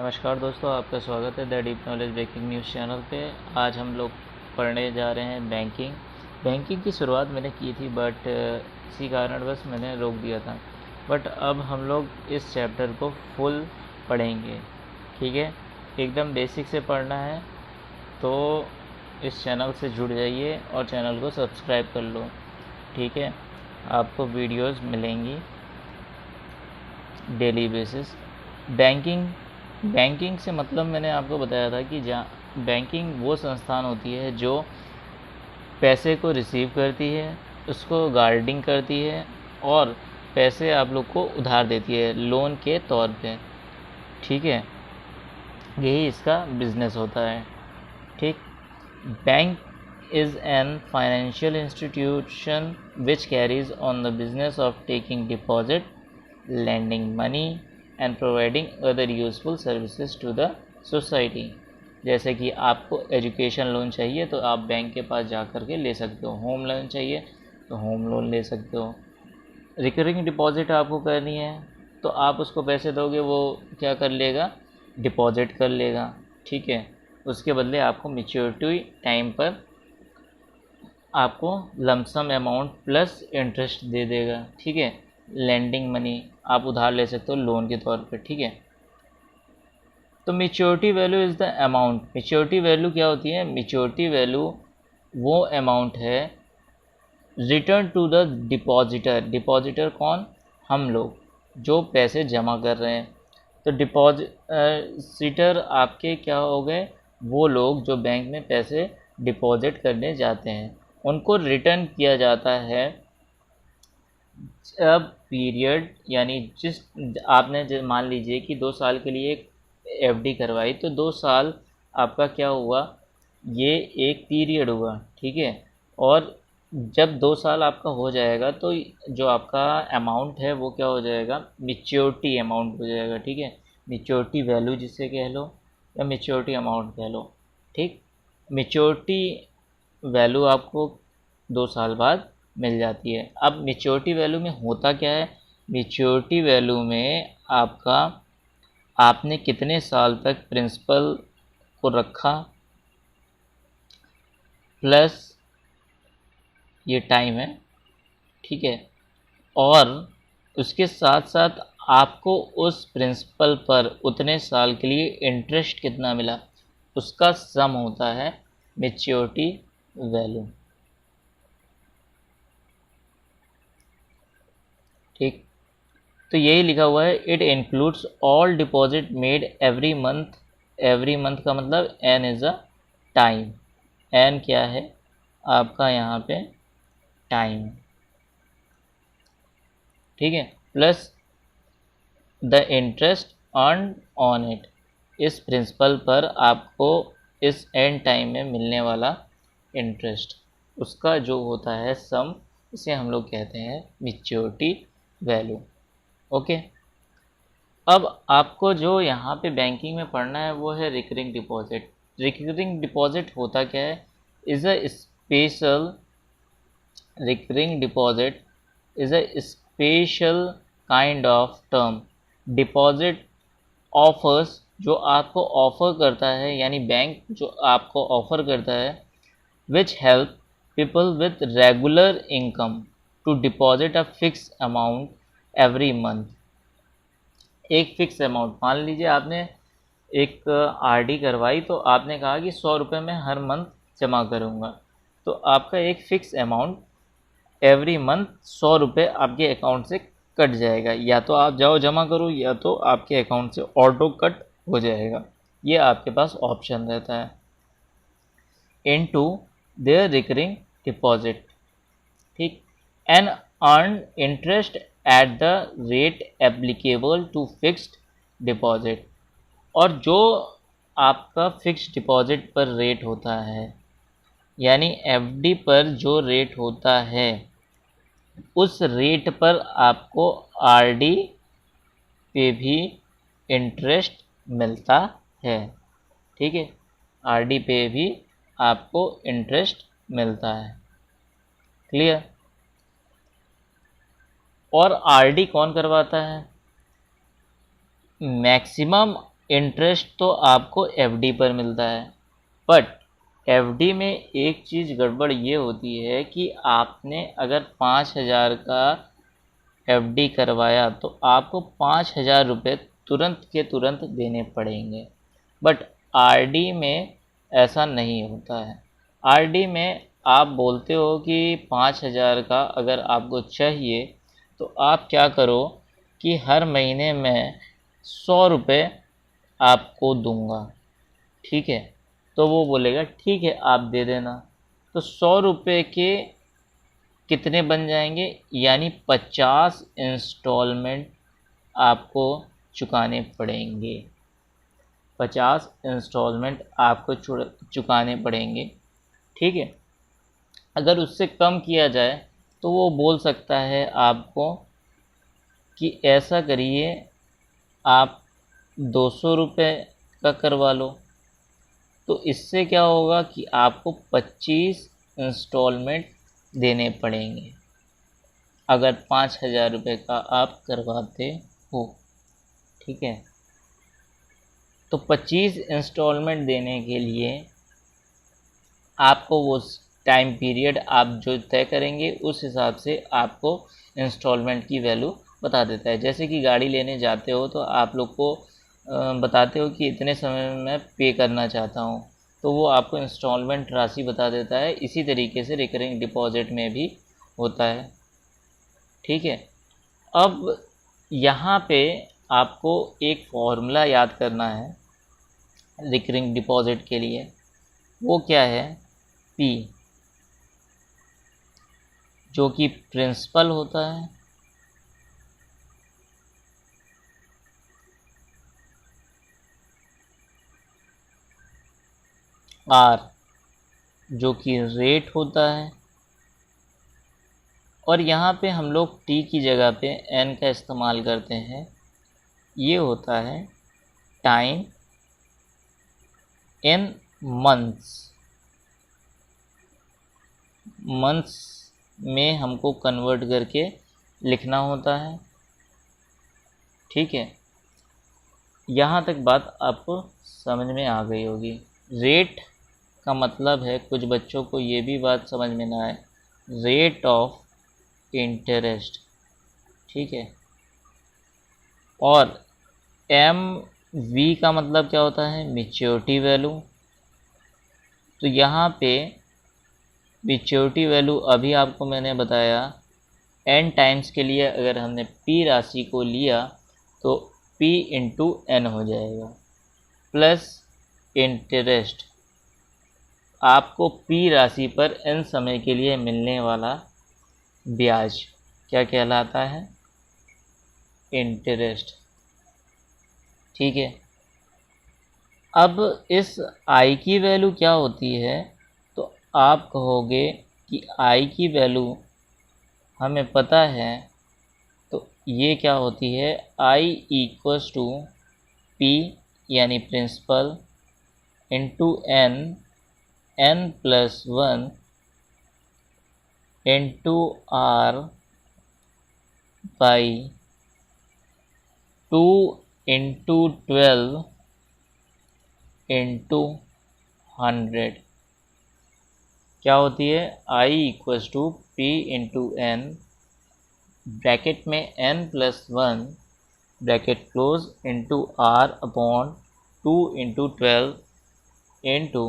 नमस्कार दोस्तों, आपका स्वागत है the deep knowledge breaking news channel पे। आज हम लोग पढ़ने जा रहे हैं बैंकिंग की शुरुआत मैंने की थी बट इसी कारणवश मैंने रोक दिया था। बट अब हम लोग इस चैप्टर को फुल पढ़ेंगे, ठीक है। एकदम बेसिक से पढ़ना है तो इस चैनल से जुड़ जाइए और चैनल को सब्सक्राइब कर लो, ठीक है। आपको वीडियोस मिलेंगी डेली बेसिस। बैंकिंग से मतलब मैंने आपको बताया था कि जहाँ बैंकिंग वो संस्थान होती है जो पैसे को रिसीव करती है, उसको गार्डिंग करती है और पैसे आप लोग को उधार देती है लोन के तौर पे, ठीक है। यही इसका बिजनेस होता है, ठीक। Bank is an financial institution which carries on the business of taking deposit, lending money and providing other useful services to the society। जैसे कि आपको एजुकेशन लोन चाहिए तो आप बैंक के पास जा कर के ले सकते हो, होम लोन चाहिए तो होम लोन ले सकते हो, रिकरिंग डिपॉजिट आपको करनी है तो आप उसको पैसे दोगे, वो क्या कर लेगा, डिपॉजिट कर लेगा, ठीक है। उसके बदले आपको मैच्योरिटी टाइम पर आपको लमसम अमाउंट प्लस इंटरेस्ट दे देगा, ठीक है। लेंडिंग मनी आप उधार ले सकते हो लोन के तौर पर, ठीक है। तो maturity value is the amount. Maturity value क्या होती है? मैच्योरिटी वैल्यू वो अमाउंट है return to the depositor. Depositor कौन? हम लोग जो पैसे जमा कर रहे हैं। तो डिपॉजिटर आपके क्या हो गए? वो लोग जो बैंक में पैसे डिपॉजिट करने जाते हैं, उनको रिटर्न किया जाता है जब पीरियड, यानी जिस आपने मान लीजिए कि 2 साल के लिए एक एफडी करवाई तो 2 साल आपका क्या हुआ, ये एक पीरियड हुआ, ठीक है। और जब 2 साल आपका हो जाएगा तो जो आपका अमाउंट है वो क्या हो जाएगा, मैच्योरिटी अमाउंट हो जाएगा, ठीक है। मैच्योरिटी वैल्यू जिसे कह लो या मैच्योरिटी अमाउंट कह लो, ठीक। मैच्योरिटी वैल्यू आपको 2 साल बाद मिल जाती है। अब मैच्योरिटी वैल्यू में होता क्या है? मैच्योरिटी वैल्यू में आपने कितने साल तक प्रिंसिपल को रखा प्लस ये टाइम है, ठीक है। और उसके साथ साथ आपको उस प्रिंसिपल पर उतने साल के लिए इंटरेस्ट कितना मिला, उसका सम होता है मैच्योरिटी वैल्यू, ठीक। तो यही लिखा हुआ है, it includes all deposit made every month. Every month का मतलब N is a time. N क्या है आपका यहाँ पे? टाइम, ठीक है। Plus the interest earn on it. इस प्रिंसिपल पर आपको इस एंड टाइम में मिलने वाला इंटरेस्ट, उसका जो होता है सम, इसे हम लोग कहते हैं मैच्योरिटी वैल्यू, ओके। अब आपको जो यहाँ पे बैंकिंग में पढ़ना है वो है रिकरिंग डिपॉजिट। रिकरिंग डिपॉजिट होता क्या है? Is a special recurring deposit is a special kind of term deposit offers, जो आपको ऑफ़र करता है, यानी बैंक जो आपको ऑफ़र करता है, which help people with regular income to deposit a fix amount every month. एक फिक्स अमाउंट, मान लीजिए आपने एक आरडी करवाई तो आपने कहा कि 100 रुपये में हर मंथ जमा करूँगा, तो आपका एक फ़िक्स अमाउंट एवरी मंथ 100 रुपये आपके अकाउंट से कट जाएगा। या तो आप जाओ जमा करो या तो आपके अकाउंट से ऑटो कट हो जाएगा, ये आपके पास ऑप्शन रहता है। इनटू देयर रिकरिंग डिपॉजिट, ठीक। And earn interest at the rate applicable to fixed deposit. और जो आपका फिक्स्ड डिपॉजिट पर रेट होता है, यानी एफडी पर जो रेट होता है, उस रेट पर आपको आरडी पे भी इंटरेस्ट मिलता है, ठीक है। आरडी पे भी आपको इंटरेस्ट मिलता है, क्लियर। और आरडी कौन करवाता है? मैक्सिमम इंटरेस्ट तो आपको एफडी पर मिलता है, बट एफडी में एक चीज़ गड़बड़ ये होती है कि आपने अगर 5,000 का एफडी करवाया तो आपको 5,000 रुपये तुरंत के तुरंत देने पड़ेंगे। बट आरडी में ऐसा नहीं होता है। आरडी में आप बोलते हो कि 5,000 का अगर आपको चाहिए तो आप क्या करो कि हर महीने में 100 रुपये आपको दूंगा, ठीक है। तो वो बोलेगा ठीक है आप दे देना। तो 100 रुपये के कितने बन जाएंगे, यानी 50 इंस्टॉलमेंट आपको चुकाने पड़ेंगे। 50 इंस्टॉलमेंट आपको चुकाने पड़ेंगे, ठीक है। अगर उससे कम किया जाए तो वो बोल सकता है आपको कि ऐसा करिए आप 200 रुपये का करवा लो। तो इससे क्या होगा कि आपको 25 इंस्टॉलमेंट देने पड़ेंगे अगर 5,000 रुपये का आप करवाते हो, ठीक है। तो 25 इंस्टॉलमेंट देने के लिए आपको वो टाइम पीरियड आप जो तय करेंगे उस हिसाब से आपको इंस्टॉलमेंट की वैल्यू बता देता है। जैसे कि गाड़ी लेने जाते हो तो आप लोग को बताते हो कि इतने समय में मैं पे करना चाहता हूँ, तो वो आपको इंस्टॉलमेंट राशि बता देता है। इसी तरीके से रिकरिंग डिपॉजिट में भी होता है, ठीक है। अब यहाँ पे आपको एक फॉर्मूला याद करना है रिकरिंग डिपॉजिट के लिए। वो क्या है, पी, जो कि प्रिंसिपल होता है, आर जो कि रेट होता है, और यहाँ पे हम लोग टी की जगह पे एन का इस्तेमाल करते हैं। ये होता है टाइम इन मंथ्स। मंथ्स में हमको कन्वर्ट करके लिखना होता है, ठीक है। यहाँ तक बात आपको समझ में आ गई होगी। रेट का मतलब है, कुछ बच्चों को ये भी बात समझ में ना आए, रेट ऑफ इंटरेस्ट, ठीक है। और एम वी का मतलब क्या होता है, मैच्योरिटी वैल्यू। तो यहाँ पे मैच्योरिटी वैल्यू अभी आपको मैंने बताया एन टाइम्स के लिए अगर हमने पी राशि को लिया तो पी इंटू एन हो जाएगा, प्लस इंटरेस्ट आपको पी राशि पर एन समय के लिए मिलने वाला ब्याज क्या कहलाता है, इंटरेस्ट, ठीक है। अब इस आई की वैल्यू क्या होती है, तो आप कहोगे कि आई की वैल्यू हमें पता है, तो ये क्या होती है, आई इक्वल्स टू पी यानी principal into N, N plus 1 into R by 2 into 12 into 100 क्या होती है, I equals to P into N, bracket में N plus 1 bracket close into R upon 2 into 12 into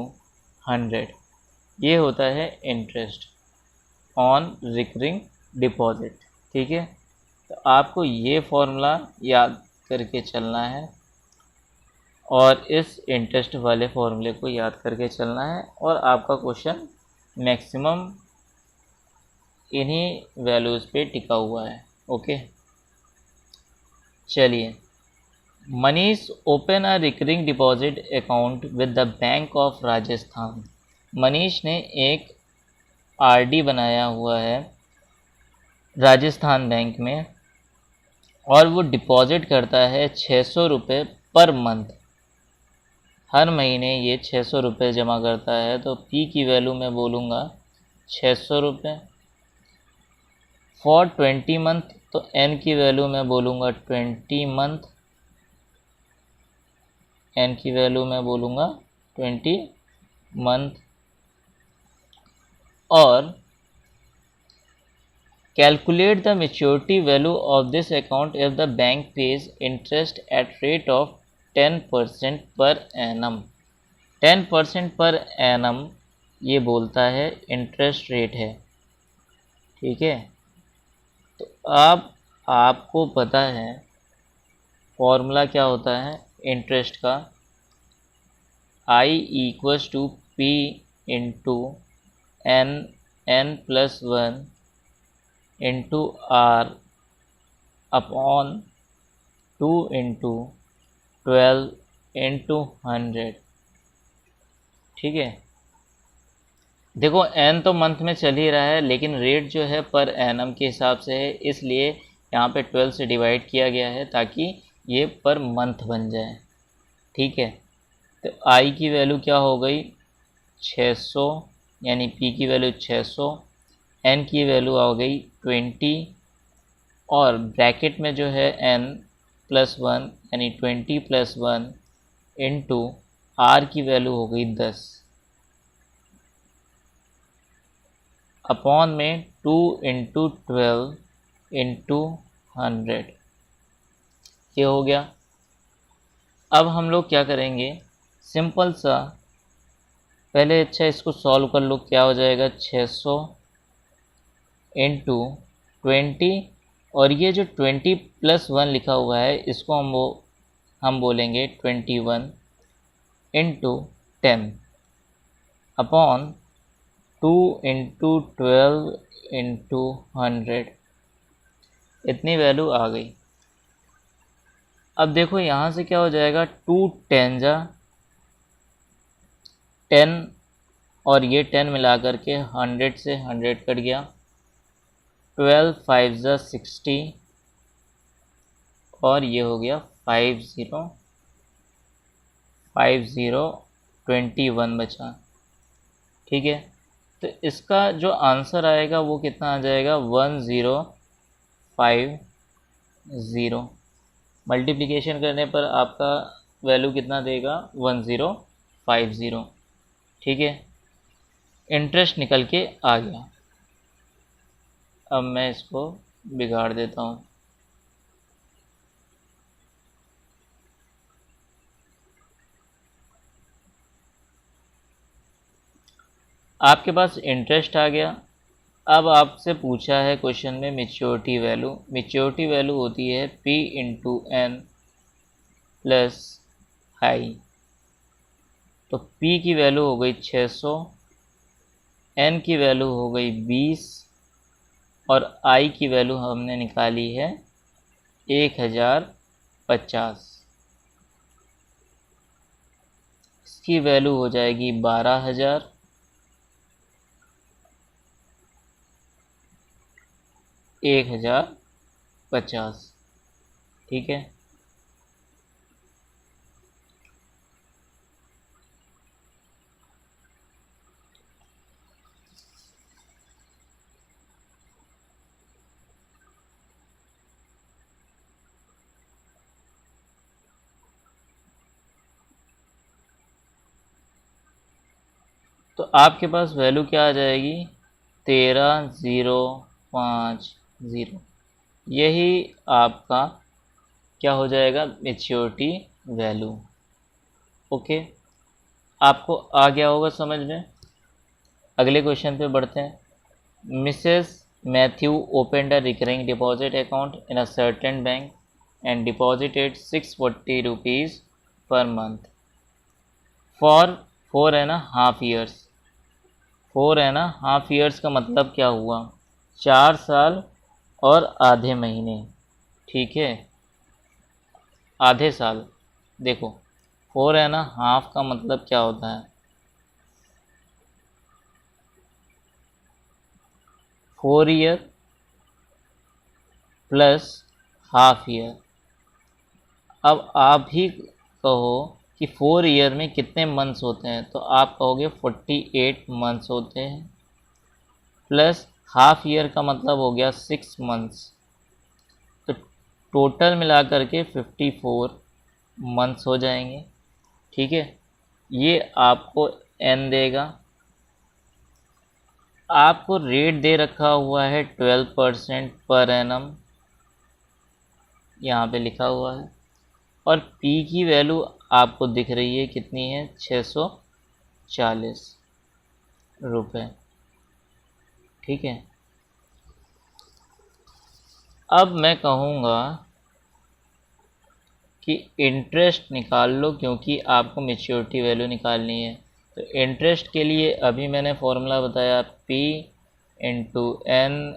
100। ये होता है इंटरेस्ट ऑन रिकरिंग डिपॉजिट, ठीक है। तो आपको ये फॉर्मूला याद करके चलना है और इस इंटरेस्ट वाले फॉर्मूले को याद करके चलना है, और आपका क्वेश्चन मैक्सिमम इन्हीं वैल्यूज़ पे टिका हुआ है, ओके। चलिए, Manish open a recurring deposit account with the bank of Rajasthan. Manish ने एक आरडी बनाया हुआ है राजस्थान बैंक में, और वो डिपॉजिट करता है 600 रुपये पर मंथ। हर महीने ये 600 रुपये जमा करता है। तो पी की वैल्यू मैं बोलूँगा 600 रुपये फॉर 20 मंथ, तो एन की वैल्यू मैं बोलूँगा 20 मंथ, एन की वैल्यू मैं बोलूँगा 20 मंथ। और calculate the maturity value of this account if the bank page interest at rate of 10% per annum. 10% per annum ये बोलता है इंटरेस्ट रेट है, ठीक है। तो अब आपको पता है फॉर्मूला क्या होता है इंटरेस्ट का, I equals to P into n+1 into R upon 2 into 12 into 100, ठीक है। देखो n तो मंथ में चल ही रहा है, लेकिन रेट जो है पर एनम के हिसाब से है, इसलिए यहाँ पे 12 से डिवाइड किया गया है ताकि ये पर मंथ बन जाए, ठीक है। तो I की वैल्यू क्या हो गई 600, यानी P की वैल्यू 600, N की वैल्यू आ गई 20, और ब्रैकेट में जो है n+1 यानी 20+1 इंटू R की वैल्यू हो गई 10 अपॉन में 2 इंटू 12 इंटू 100, ये हो गया। अब हम लोग क्या करेंगे, सिंपल सा पहले अच्छा इसको सॉल्व कर लो, क्या हो जाएगा 600 इंटू 20, और ये जो 20+1 लिखा हुआ है इसको हम बोलेंगे 21 इंटू 10 अपॉन 2 इंटू 12 इंटू 100, इतनी वैल्यू आ गई। अब देखो यहाँ से क्या हो जाएगा 2 10 जा 10, और ये 10 मिला करके 100 से 100 कट गया, 12 5 जा 60, और ये हो गया 21 बचा, ठीक है। तो इसका जो आंसर आएगा वो कितना आ जाएगा 1050, मल्टीप्लिकेशन करने पर आपका वैल्यू कितना देगा 1050, ठीक है। इंटरेस्ट निकल के आ गया। अब मैं इसको बिगाड़ देता हूँ। आपके पास इंटरेस्ट आ गया। अब आपसे पूछा है क्वेश्चन में मेच्योरिटी वैल्यू। मेच्योरिटी वैल्यू होती है P into N plus I. तो P की वैल्यू हो गई 600, N की वैल्यू हो गई 20, और I की वैल्यू हमने निकाली है 1050। इसकी वैल्यू हो जाएगी 12,000, 1050, ठीक है। तो आपके पास वैल्यू क्या आ जाएगी 13,050। यही आपका क्या हो जाएगा मेच्योरिटी वैल्यू। ओके, आपको आ गया होगा समझ में। अगले क्वेश्चन पे बढ़ते हैं। Mrs Matthew opened a recurring deposit account in a certain bank and deposited 640 rupees per month for 4.5 years. 4.5 years का मतलब क्या हुआ 4 साल और आधे महीने, ठीक है, आधे साल। देखो 4.5 का मतलब क्या होता है 4 ईयर प्लस हाफ ईयर। अब आप ही कहो कि 4 ईयर में कितने मंथ्स होते हैं, तो आप कहोगे 48 मंथ्स होते हैं, प्लस हाफ ईयर का मतलब हो गया 6 मंथ्स, तो टोटल मिला करके 54 मंथ्स हो जाएंगे। ठीक है, ये आपको n देगा। आपको रेट दे रखा हुआ है 12% पर एनम, यहाँ पे लिखा हुआ है, और p की वैल्यू आपको दिख रही है कितनी है, 640 रुपये। ठीक है, अब मैं कहूँगा कि इंटरेस्ट निकाल लो, क्योंकि आपको मैच्योरिटी वैल्यू निकालनी है। तो इंटरेस्ट के लिए अभी मैंने फॉर्मूला बताया, P into n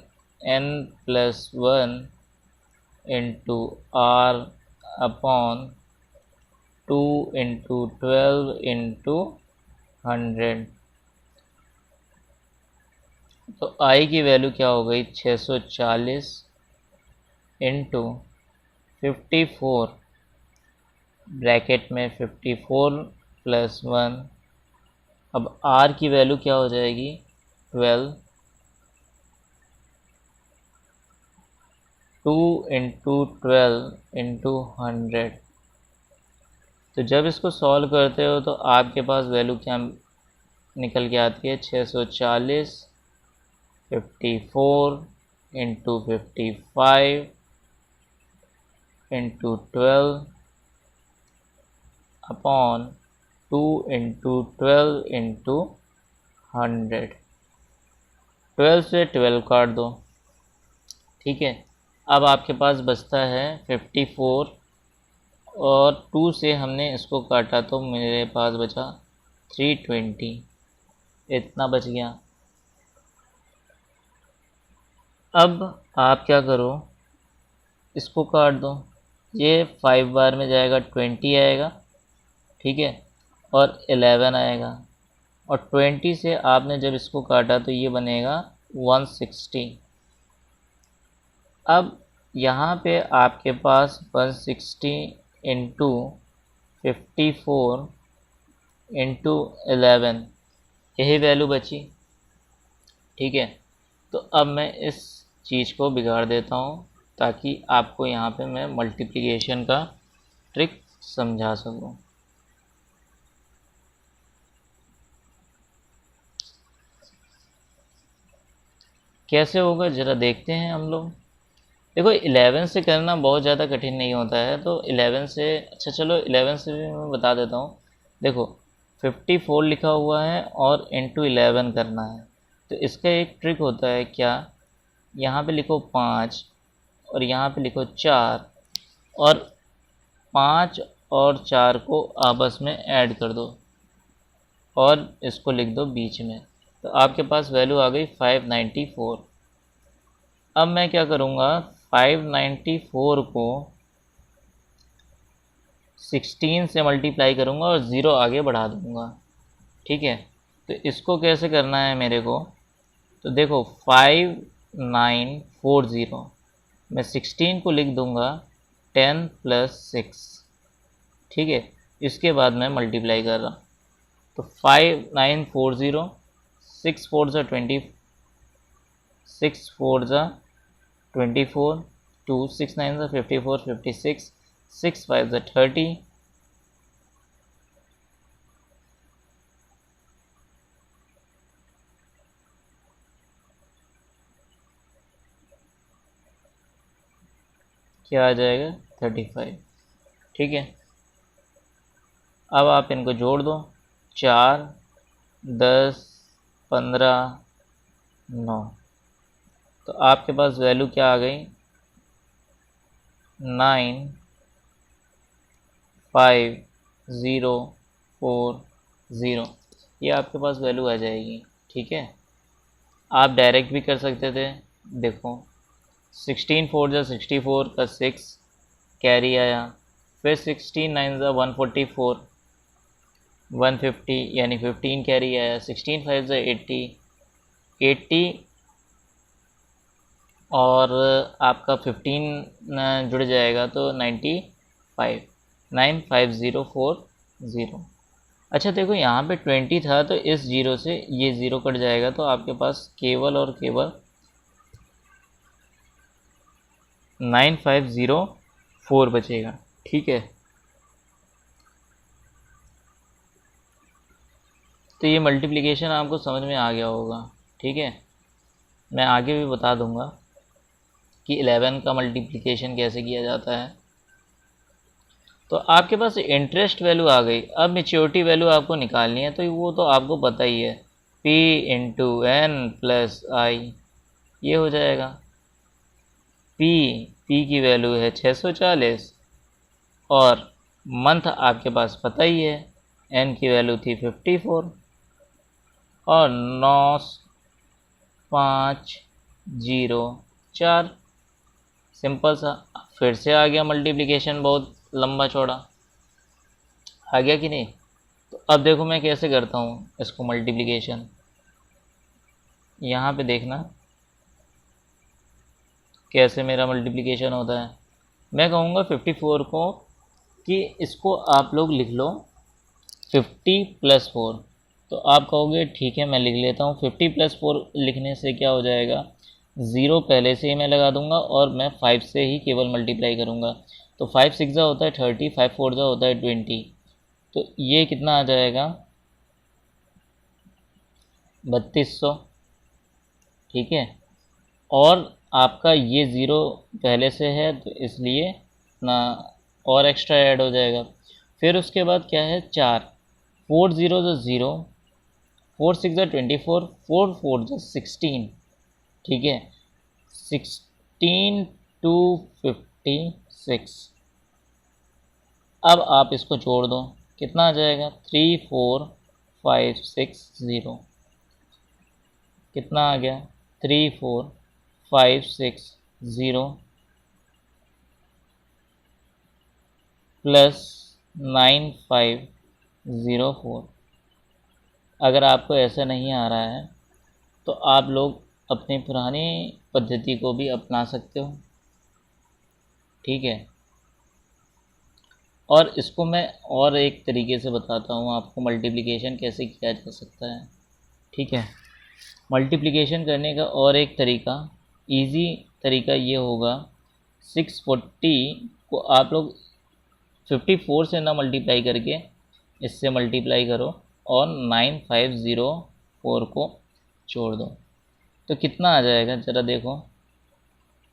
plus 1 into R upon 2 into 12 into 100। तो I की वैल्यू क्या हो गई, 640 इंटू 54 ब्रैकेट में 54 प्लस 1। अब R की वैल्यू क्या हो जाएगी, 12। 2 इंटू 12 इंटू 100। तो जब इसको सॉल्व करते हो तो आपके पास वैल्यू क्या निकल के आती है, 640 54 into 55 into 12 upon 2 into 12 into 100। 12 से 12 काट दो। ठीक है, अब आपके पास बचता है 54, और 2 से हमने इसको काटा तो मेरे पास बचा 320, इतना बच गया। अब आप क्या करो, इसको काट दो, ये 5 बार में जाएगा 20 आएगा, ठीक है, और 11 आएगा, और 20 से आपने जब इसको काटा तो ये बनेगा 160। अब यहाँ पे आपके पास 160 इंटू 54 इंटू 11, यही वैल्यू बची। ठीक है, तो अब मैं इस चीज़ को बिगाड़ देता हूँ ताकि आपको यहाँ पे मैं मल्टीप्लिकेशन का ट्रिक समझा सकूँ। कैसे होगा ज़रा देखते हैं हम लोग। देखो 11 से करना बहुत ज़्यादा कठिन नहीं होता है, तो 11 से, अच्छा चलो 11 से भी मैं बता देता हूँ। देखो 54 लिखा हुआ है और इंटू 11 करना है, तो इसका एक ट्रिक होता है क्या, यहाँ पे लिखो 5 और यहाँ पे लिखो 4, और 5 और 4 को आपस में ऐड कर दो और इसको लिख दो बीच में, तो आपके पास वैल्यू आ गई 594। अब मैं क्या करूँगा, 594 को 16 से मल्टीप्लाई करूँगा और 0 आगे बढ़ा दूँगा। ठीक है, तो इसको कैसे करना है मेरे को, तो देखो 5940, मैं 16 को लिख दूँगा 10 प्लस 6। ठीक है, इसके बाद मैं मल्टीप्लाई कर रहा हूँ, तो 5940, 6 4 ज़ा 20, 6 4 ज़ा 24, 2 6 9 ज़ा 54 56, 6 5 ज़ा 30, क्या आ जाएगा 35। ठीक है, अब आप इनको जोड़ दो, 4 10 15 9, तो आपके पास वैल्यू क्या आ गई, 95040, ये आपके पास वैल्यू आ जाएगी। ठीक है, आप डायरेक्ट भी कर सकते थे। देखो 16 4 ज़ा 64 का 6 कैरी आया, फिर 16 9 ज़ा 144, 150 यानी 15 कैरी आया, 16 5 ज़ा 80, 80 और आपका 15 जुड़ जाएगा तो 95, 95040। अच्छा देखो यहाँ पे 20 था, तो इस जीरो से ये ज़ीरो कट जाएगा, तो आपके पास केवल और केवल 9504 बचेगा। ठीक है, तो ये मल्टीप्लिकेशन आपको समझ में आ गया होगा, ठीक है। मैं आगे भी बता दूंगा कि 11 का मल्टीप्लिकेशन कैसे किया जाता है। तो आपके पास इंटरेस्ट वैल्यू आ गई। अब मेच्योरिटी वैल्यू आपको निकालनी है, तो वो तो आपको पता ही है, P इंटू एन प्लस आई, ये हो जाएगा। P की वैल्यू है 640 और मंथ आपके पास पता ही है, N की वैल्यू थी 54 और 9504। सिंपल सा। फिर से आ गया मल्टीप्लिकेशन, बहुत लंबा चौड़ा आ गया कि नहीं। तो अब देखो मैं कैसे करता हूँ इसको मल्टीप्लिकेशन। यहाँ पे देखना कैसे मेरा मल्टीप्लिकेशन होता है। मैं कहूँगा 54 को कि इसको आप लोग लिख लो 50 + 4। तो आप कहोगे ठीक है मैं लिख लेता हूँ। 50 + 4 लिखने से क्या हो जाएगा, 0 पहले से ही मैं लगा दूंगा और मैं 5 से ही केवल मल्टीप्लाई करूंगा। तो 5 × 6 होता है 30, 5 × 4 होता है 20। तो ये कितना आ जाएगा, 3200, ठीक है। और आपका ये 0 पहले से है तो इसलिए ना और एक्स्ट्रा ऐड हो जाएगा। फिर उसके बाद क्या है, 4, 4 0 0, 4 6 24, 4 4 16, ठीक है। 16 to 56। अब आप इसको जोड़ दो, कितना आ जाएगा, 34560। कितना आ गया, 34560 प्लस 9504। अगर आपको ऐसा नहीं आ रहा है तो आप लोग अपनी पुरानी पद्धति को भी अपना सकते हो, ठीक है। और इसको मैं और एक तरीके से बताता हूँ आपको मल्टीप्लिकेशन कैसे किया जा सकता है, ठीक है। मल्टीप्लिकेशन करने का और एक तरीका, इजी तरीका ये होगा, 640 को आप लोग 54 से ना मल्टीप्लाई करके इससे मल्टीप्लाई करो और 9504 को छोड़ दो। तो कितना आ जाएगा ज़रा देखो।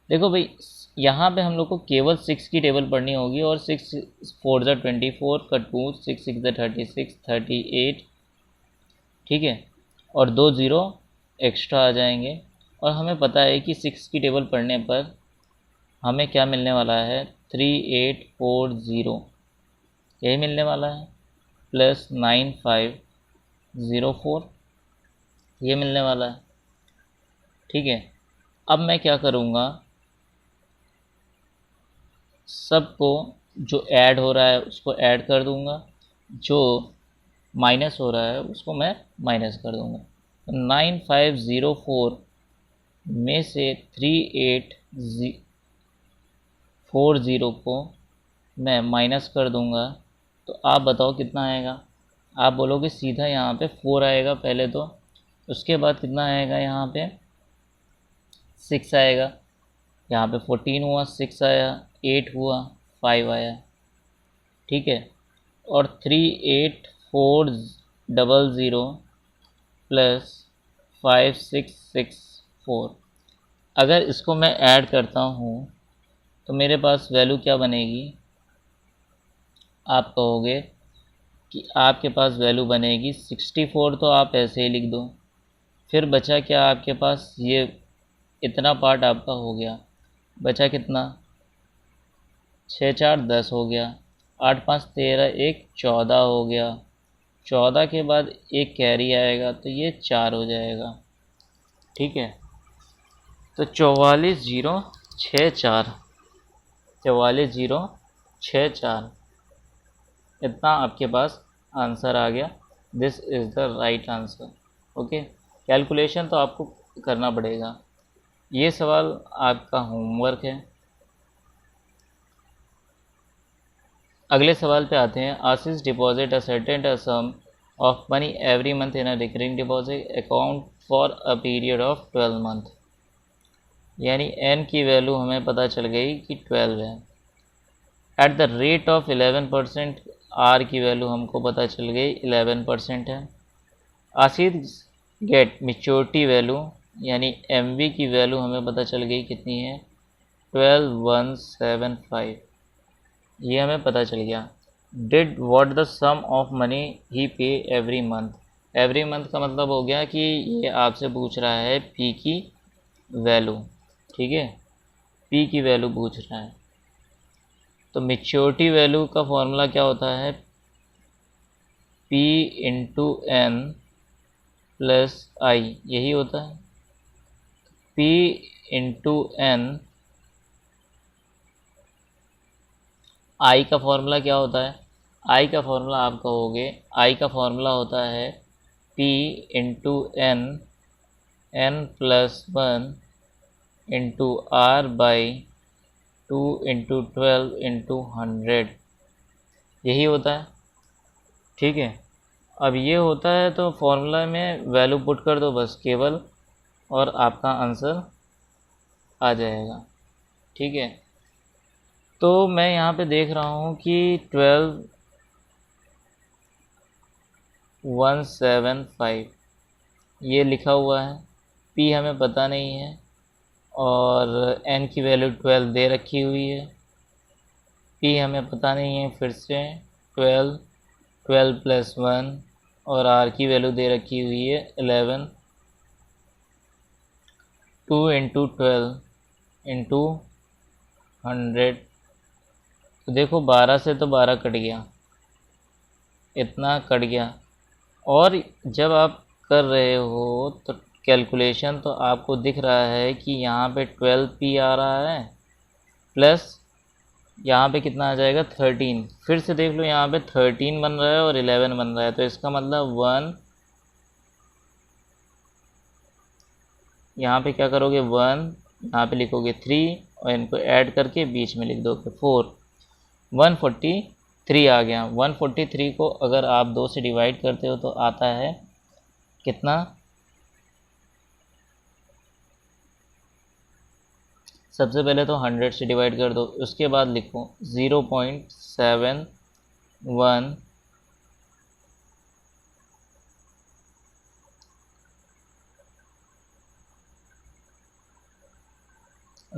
देखो भाई, यहाँ पे हम लोग को केवल 6 की टेबल पढ़नी होगी और 6 4 24 का 2, 6 6 36 38, ठीक है। और 2 0 एक्स्ट्रा आ जाएंगे। और हमें पता है कि 6 की टेबल पढ़ने पर हमें क्या मिलने वाला है, 3840, यही मिलने वाला है, प्लस 9504 ये मिलने वाला है, ठीक है। अब मैं क्या करूँगा, सबको जो ऐड हो रहा है उसको ऐड कर दूंगा, जो माइनस हो रहा है उसको मैं माइनस कर दूंगा। 9504 में से 3840 को मैं माइनस कर दूंगा तो आप बताओ कितना आएगा। आप बोलोगे सीधा यहाँ पे 4 आएगा पहले तो, उसके बाद कितना आएगा, यहाँ पे 6 आएगा, यहाँ पे 14 हुआ, 6 आया, 8 हुआ, 5 आया, ठीक है। और 38400 प्लस 5664, अगर इसको मैं ऐड करता हूँ तो मेरे पास वैल्यू क्या बनेगी, आप कहोगे कि आपके पास वैल्यू बनेगी 64। तो आप ऐसे ही लिख दो। फिर बचा क्या आपके पास, ये इतना पार्ट आपका हो गया, बचा कितना, 6 4 10 हो गया, 8 5 13, 1 14 हो गया, 14 के बाद एक कैरी आएगा तो ये 4 हो जाएगा, ठीक है। तो 44064, 44064, इतना आपके पास आंसर आ गया। This is the right answer, okay. Calculation तो आपको करना पड़ेगा। ये सवाल आपका होमवर्क है। अगले सवाल पे आते हैं। Ashish deposit a certain sum of money every month in a recurring deposit account for a period of 12 month. यानी एन की वैल्यू हमें पता चल गई कि 12 है। At the rate of 11%, R की वैल्यू हमको पता चल गई 11% है। आसिफ गेट मेच्योरिटी वैल्यू यानी एमवी की वैल्यू हमें पता चल गई कितनी है 12175, ये हमें पता चल गया। Did what the sum of money he pay every month, every month का मतलब हो गया कि ये आपसे पूछ रहा है पी की वैल्यू, ठीक है, पी की वैल्यू पूछ रहा है। तो मेच्योरिटी वैल्यू का फॉर्मूला क्या होता है, पी इंटू एन प्लस आई, यही होता है। पी इंटू एन, आई का फॉर्मूला क्या होता है, आई का फॉर्मूला आप कहोगे, आई का फॉर्मूला होता है P into N, N plus one into R by 2 into 12 into 100, यही होता है, ठीक है। अब ये होता है तो फॉर्मूला में वैल्यू पुट कर दो बस केवल, और आपका आंसर आ जाएगा, ठीक है। तो मैं यहाँ पे देख रहा हूँ कि 12175 ये लिखा हुआ है, पी हमें पता नहीं है, और एन की वैल्यू 12 दे रखी हुई है, पी हमें पता नहीं है, फिर से 12, 12 प्लस 1, और आर की वैल्यू दे रखी हुई है 11, 2 इंटू 12 इंटू 100। तो देखो 12 से तो 12 कट गया, इतना कट गया। और जब आप कर रहे हो तो कैलकुलेशन तो आपको दिख रहा है कि यहाँ पे 12 पी आ रहा है, प्लस यहाँ पे कितना आ जाएगा 13, फिर से देख लो यहाँ पे 13 बन रहा है और 11 बन रहा है, तो इसका मतलब 1, यहाँ पे क्या करोगे 1, यहाँ पे लिखोगे 3, और इनको ऐड करके बीच में लिख दोगे 4, 143 आ गया। 143 को अगर आप 2 से डिवाइड करते हो तो आता है कितना, सबसे पहले तो 100 से डिवाइड कर दो, उसके बाद लिखो 0.71,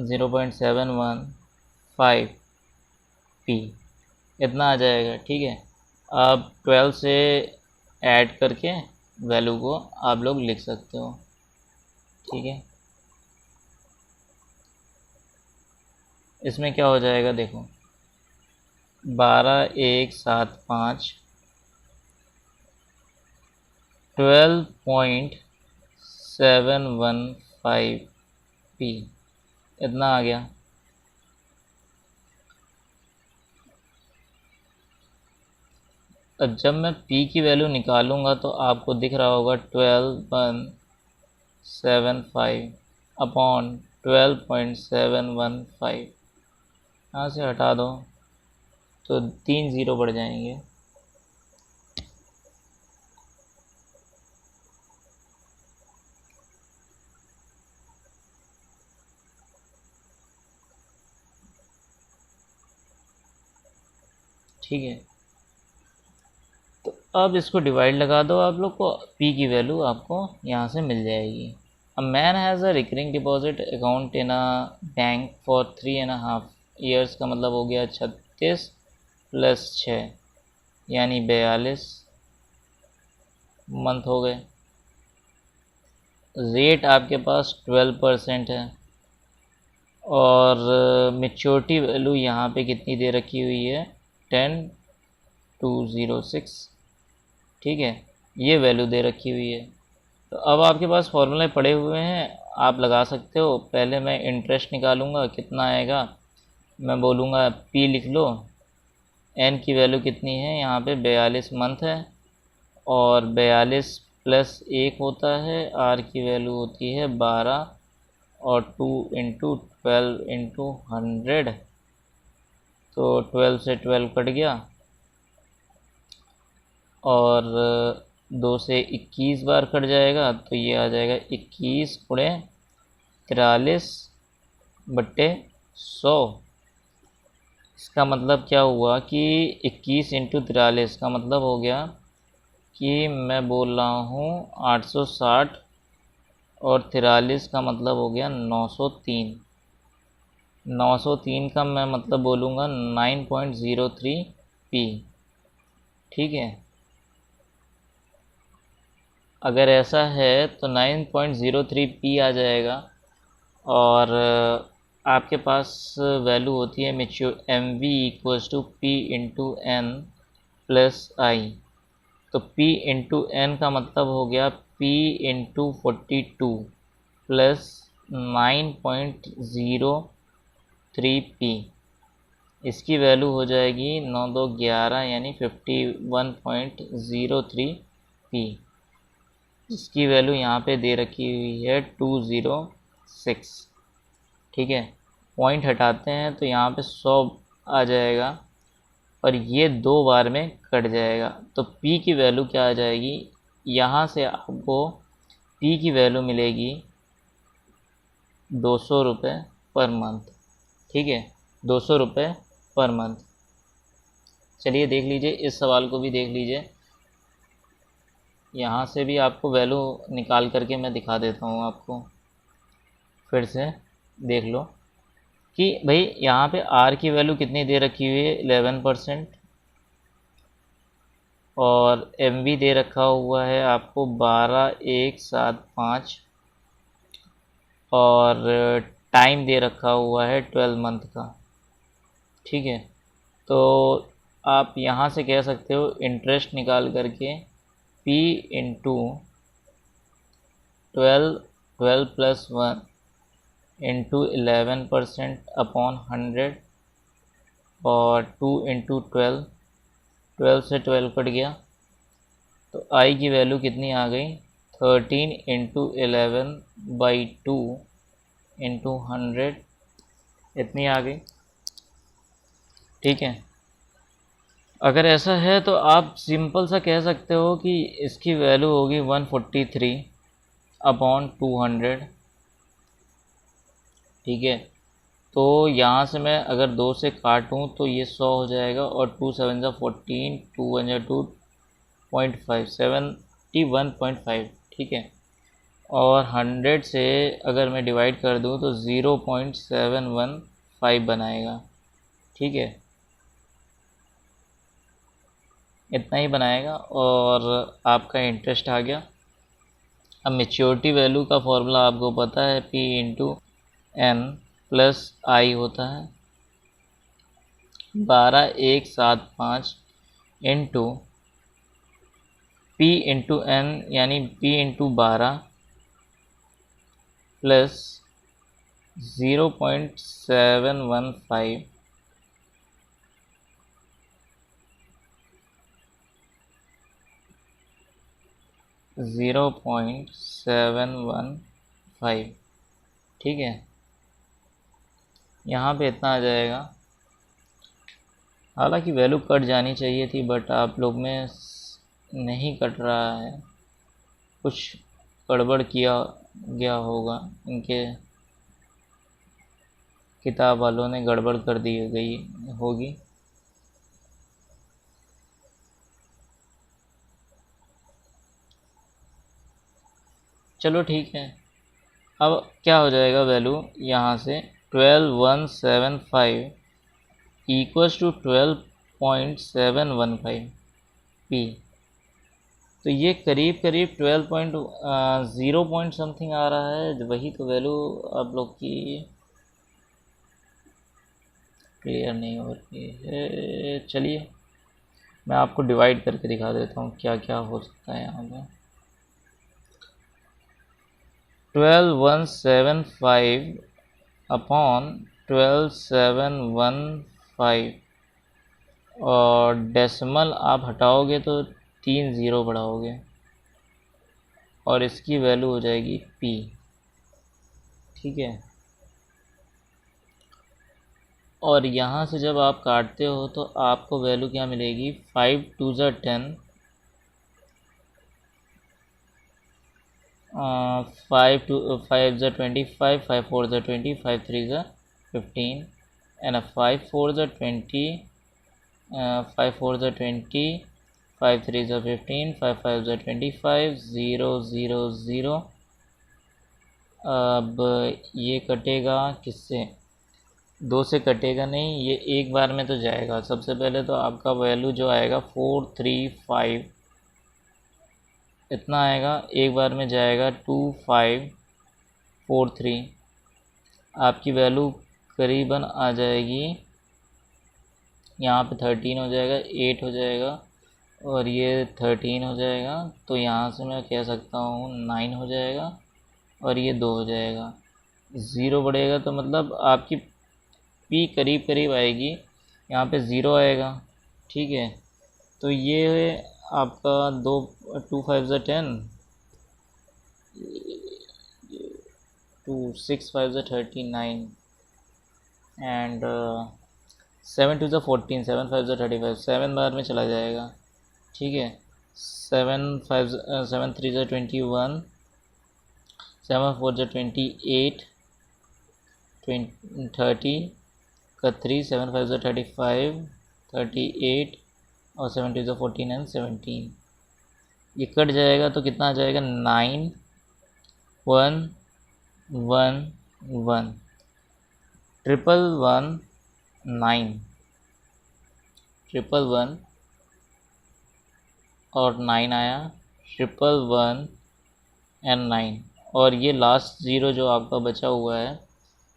0.715 पी, इतना आ जाएगा, ठीक है। अब 12 से ऐड करके वैल्यू को आप लोग लिख सकते हो, ठीक है। इसमें क्या हो जाएगा देखो, 12175 12.715 पी, इतना आ गया। अब जब मैं P की वैल्यू निकालूंगा तो आपको दिख रहा होगा 12.175 अपॉन 12.715, यहाँ से हटा दो तो 3 ज़ीरो बढ़ जाएंगे, ठीक है। तो अब इसको डिवाइड लगा दो आप लोग को, P की वैल्यू आपको यहाँ से मिल जाएगी। A man has a recurring deposit account in a bank for 3.5 years, का मतलब हो गया 36 प्लस 6 यानी 42 मंथ हो गए। रेट आपके पास 12% है, और मेच्योरिटी वैल्यू यहाँ पे कितनी दे रखी हुई है 10206, ठीक है, ये वैल्यू दे रखी हुई है। तो अब आपके पास फॉर्मूले पड़े हुए हैं, आप लगा सकते हो। पहले मैं इंटरेस्ट निकालूंगा, कितना आएगा, मैं बोलूँगा पी लिख लो, एन की वैल्यू कितनी है यहाँ पे 42 मंथ है, और 42 प्लस 1 होता है, आर की वैल्यू होती है 12, और 2 इंटू 12 इंटू 100, तो 12 से 12 कट गया, और 2 से 21 बार कट जाएगा, तो ये आ जाएगा 21 गुणे 43 बट्टे 100। इसका मतलब क्या हुआ कि 21 इंटू 43 का मतलब हो गया कि मैं बोल रहा हूँ 860 और 43 का मतलब हो गया 903। 903 का मैं मतलब बोलूँगा 9.03 पी। ठीक है, अगर ऐसा है तो 9.03 पी आ जाएगा। और आपके पास वैल्यू होती है mature M V equals to P into N plus I. तो P इंटू एन का मतलब हो गया P इंटू 42 प्लस 9.03 पी। इसकी वैल्यू हो जाएगी 9 2 11 यानी 51.03 पी। इसकी वैल्यू यहाँ पे दे रखी हुई है 206। ठीक है, पॉइंट हटाते हैं तो यहाँ पे 100 आ जाएगा और ये 2 बार में कट जाएगा। तो P की वैल्यू क्या आ जाएगी, यहाँ से आपको P की वैल्यू मिलेगी 200 रुपये पर मंथ। ठीक है, 200 रुपये पर मंथ। चलिए देख लीजिए, इस सवाल को भी देख लीजिए। यहाँ से भी आपको वैल्यू निकाल करके मैं दिखा देता हूँ आपको, फिर से देख लो कि भाई यहाँ पे R की वैल्यू कितनी दे रखी हुई है 11%, और MV दे रखा हुआ है आपको 12,175, और टाइम दे रखा हुआ है 12 मंथ का। ठीक है, तो आप यहाँ से कह सकते हो इंटरेस्ट निकाल करके P into 12 plus 1 into 11% upon 100, और 2 इंटू 12 से 12 कट गया तो I की वैल्यू कितनी आ गई 13 इंटू 11/2 इंटू 100, इतनी आ गई। ठीक है, अगर ऐसा है तो आप सिंपल सा कह सकते हो कि इसकी वैल्यू होगी 143 अपॉन 200। ठीक है, तो यहाँ से मैं अगर 2 से काटूँ तो ये 100 हो जाएगा, और 2 7 जा 14, 2 1 जा 2.5 71.5। ठीक है, और 100 से अगर मैं डिवाइड कर दूँ तो 0.715 बनाएगा। ठीक है, इतना ही बनाएगा और आपका इंटरेस्ट आ गया। अब मेच्योरिटी वैल्यू का फॉर्मूला आपको पता है, P इंटू एन प्लस आई होता है 12,175 इंटू P इंटू एन यानी P इंटू 12 प्लस 0.715 0.715। ठीक है, यहाँ पे इतना आ जाएगा। हालांकि वैल्यू कट जानी चाहिए थी, बट आप लोग में नहीं कट रहा है, कुछ गड़बड़ किया गया होगा, इनके किताब वालों ने गड़बड़ कर दी गई होगी। चलो ठीक है, अब क्या हो जाएगा वैल्यू यहाँ से 12,175 इक्वल्स टू 12.715 पी। तो ये करीब करीब 12.0 पॉइंट समथिंग आ रहा है। वही तो वैल्यू आप लोग की क्लियर नहीं हो रही है। चलिए मैं आपको डिवाइड करके दिखा देता हूँ क्या क्या हो सकता है यहाँ पे। 12,175 अपॉन 12,715, और डेसिमल आप हटाओगे तो 3 ज़ीरो बढ़ाओगे और इसकी वैल्यू हो जाएगी P। ठीक है, और यहाँ से जब आप काटते हो तो आपको वैल्यू क्या मिलेगी 5 2 ज़ा 10, 5 ज़ा 25, 5 4 ज़ा 20, 5 3 ज़ा 15, एंड 5 4 ज़ा 20, 5 4 ज़ा 20, 5 3 ज़ा 15, 5 5 ज़ा 25, 0 0 0। अब ये कटेगा किससे? 2 से कटेगा नहीं, ये एक बार में तो जाएगा। सबसे पहले तो आपका वैल्यू जो आएगा 435 इतना आएगा, एक बार में जाएगा 2543। आपकी वैल्यू करीबन आ जाएगी, यहाँ पे 13 हो जाएगा, 8 हो जाएगा और ये 13 हो जाएगा। तो यहाँ से मैं कह सकता हूँ 9 हो जाएगा और ये 2 हो जाएगा। 0 बढ़ेगा तो मतलब आपकी पी करीब करीब आएगी, यहाँ पे 0 आएगा। ठीक है, तो ये आपका 2 5 ज़ा 10, 2 6 5 ज़ा 39 एंड 7 2 ज़ा 14, 7 5 ज़ा 35, 7 बार में चला जाएगा। ठीक है, 7 3 ज़ा 21, 7 4 ज़ा 28, 30 का 3, 7 5 ज़ा 35, 38 और 7 2 ज़ा 14 एंड 17। ये कट जाएगा तो कितना आ जाएगा? 9 1 1 1, 1 9, 1 और 9 आया, 1 एंड 9। और ये लास्ट 0 जो आपका बचा हुआ है,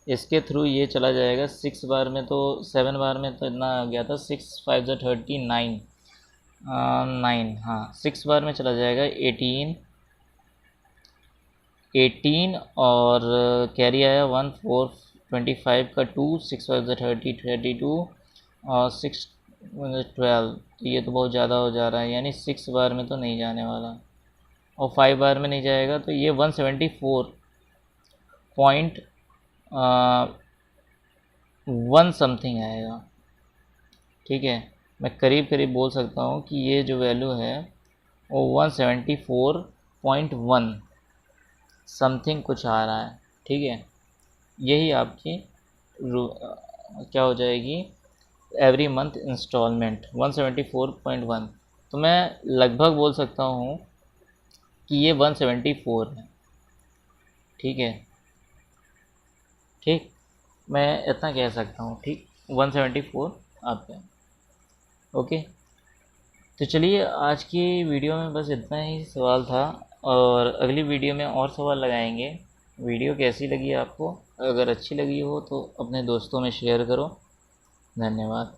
इसके थ्रू ये चला जाएगा 6 बार में। तो 7 बार में तो इतना आ गया था, 6 5 ज़ा 39, 9, हाँ 6 बार में चला जाएगा 18 और कैरी आया 1 4 25 का 2, 6 5 ज़ा 30, 32 और 6 12। तो ये तो बहुत ज़्यादा हो जा रहा है, यानी 6 बार में तो नहीं जाने वाला और 5 बार में नहीं जाएगा। तो ये 174.1 समथिंग आएगा। ठीक है, मैं करीब करीब बोल सकता हूँ कि ये जो वैल्यू है वो 174.1 समथिंग कुछ आ रहा है। ठीक है, यही आपकी क्या हो जाएगी एवरी मंथ इंस्टॉलमेंट 174.1। तो मैं लगभग बोल सकता हूँ कि ये 174 है। ठीक है, ठीक, मैं इतना कह सकता हूँ। ठीक, 174 आपका। ओके, तो चलिए आज की वीडियो में बस इतना ही सवाल था और अगली वीडियो में और सवाल लगाएंगे। वीडियो कैसी लगी आपको? अगर अच्छी लगी हो तो अपने दोस्तों में शेयर करो। धन्यवाद।